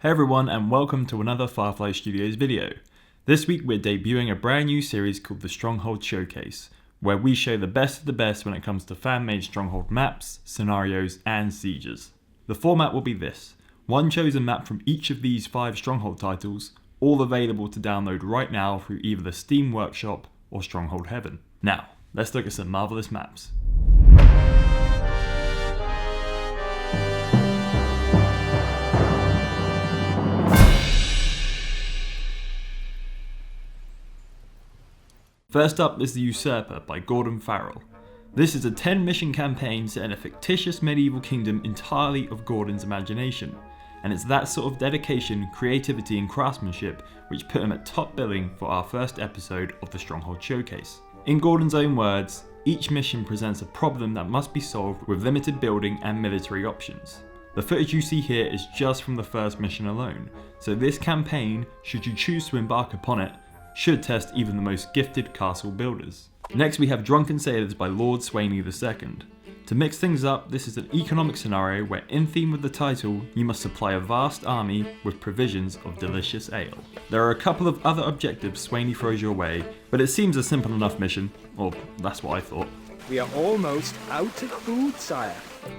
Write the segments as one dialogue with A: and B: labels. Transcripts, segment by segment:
A: Hey everyone, and welcome to another Firefly Studios video. This week we're debuting a brand new series called the Stronghold Showcase, where we show the best of the best when it comes to fan-made Stronghold maps, scenarios, and sieges. The format will be this: one chosen map from each of these 5 Stronghold titles, all available to download right now through either the Steam Workshop or Stronghold Heaven. Now, let's look at some marvelous maps. First up is the USURPER by Gordon Farrell. This is a 10 mission campaign set in a fictitious medieval kingdom entirely of Gordon's imagination, and it's that sort of dedication, creativity and craftsmanship which put him at top billing for our first episode of the Stronghold Showcase. In Gordon's own words, each mission presents a problem that must be solved with limited building and military options. The footage you see here is just from the first mission alone, so this campaign, should you choose to embark upon it, should test even the most gifted castle builders. Next we have Drunken Sailors by Lord Swaney II. To mix things up, this is an economic scenario where, in theme with the title, you must supply a vast army with provisions of delicious ale. There are a couple of other objectives Swaney throws your way, but it seems a simple enough mission, or that's what I thought.
B: We are almost out of food, sire.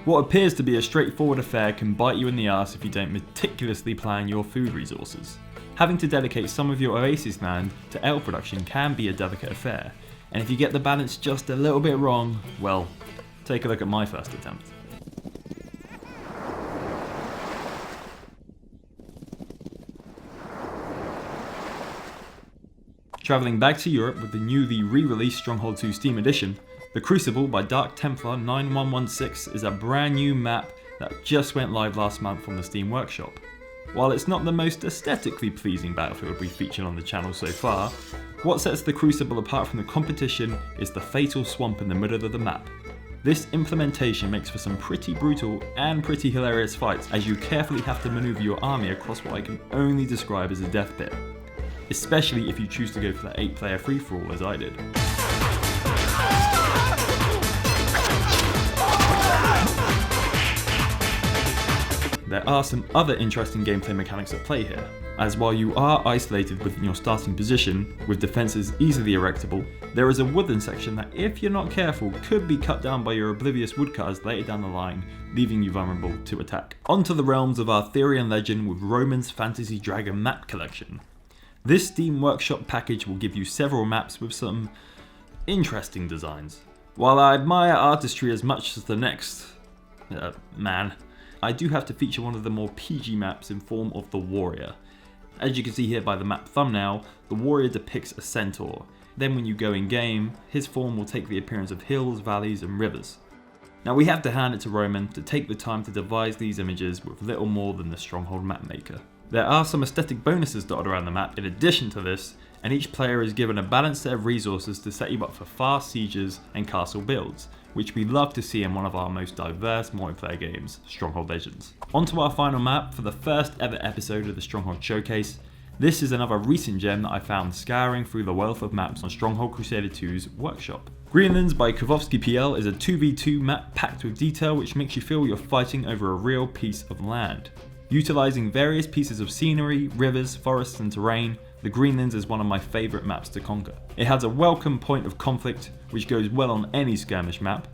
A: What appears to be a straightforward affair can bite you in the arse if you don't meticulously plan your food resources. Having to dedicate some of your oasis land to ale production can be a delicate affair, and if you get the balance just a little bit wrong, well, take a look at my first attempt. Travelling back to Europe with the newly re-released Stronghold 2 Steam Edition, the Crucible by Dark Templar 9116 is a brand new map that just went live last month on the Steam Workshop. While it's not the most aesthetically pleasing battlefield we've featured on the channel so far, what sets the Crucible apart from the competition is the fatal swamp in the middle of the map. This implementation makes for some pretty brutal and pretty hilarious fights, as you carefully have to maneuver your army across what I can only describe as a death pit, especially if you choose to go for that 8-player free-for-all as I did. There are some other interesting gameplay mechanics at play here, as while you are isolated within your starting position, with defences easily erectable, there is a woodland section that, if you're not careful, could be cut down by your oblivious woodcutters later down the line, leaving you vulnerable to attack. Onto the realms of Arthurian legend with Roman's Fantasy Dragon map collection. This Steam Workshop package will give you several maps with some interesting designs. While I admire artistry as much as the next man, I do have to feature one of the more PG maps in form of the Warrior. As you can see here by the map thumbnail, the Warrior depicts a centaur. Then when you go in game, his form will take the appearance of hills, valleys and rivers. Now we have to hand it to Roman to take the time to devise these images with little more than the Stronghold map maker. There are some aesthetic bonuses dotted around the map in addition to this, and each player is given a balanced set of resources to set you up for fast sieges and castle builds, which we love to see in one of our most diverse multiplayer games, Stronghold Legends. Onto our final map for the first ever episode of the Stronghold Showcase. This is another recent gem that I found scouring through the wealth of maps on Stronghold Crusader 2's Workshop. Greenlands by Kowalski PL is a 2v2 map packed with detail which makes you feel you're fighting over a real piece of land. Utilising various pieces of scenery, rivers, forests and terrain, the Greenlands is one of my favourite maps to conquer. It has a welcome point of conflict which goes well on any skirmish map,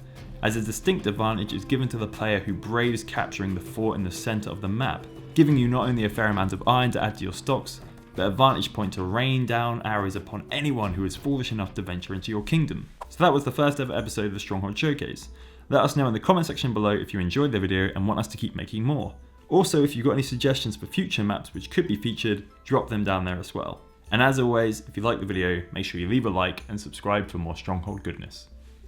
A: as a distinct advantage is given to the player who braves capturing the fort in the centre of the map, giving you not only a fair amount of iron to add to your stocks, but a vantage point to rain down arrows upon anyone who is foolish enough to venture into your kingdom. So that was the first ever episode of the Stronghold Showcase. Let us know in the comment section below if you enjoyed the video and want us to keep making more. Also, if you've got any suggestions for future maps which could be featured, drop them down there as well. And as always, if you like the video, make sure you leave a like and subscribe for more Stronghold goodness.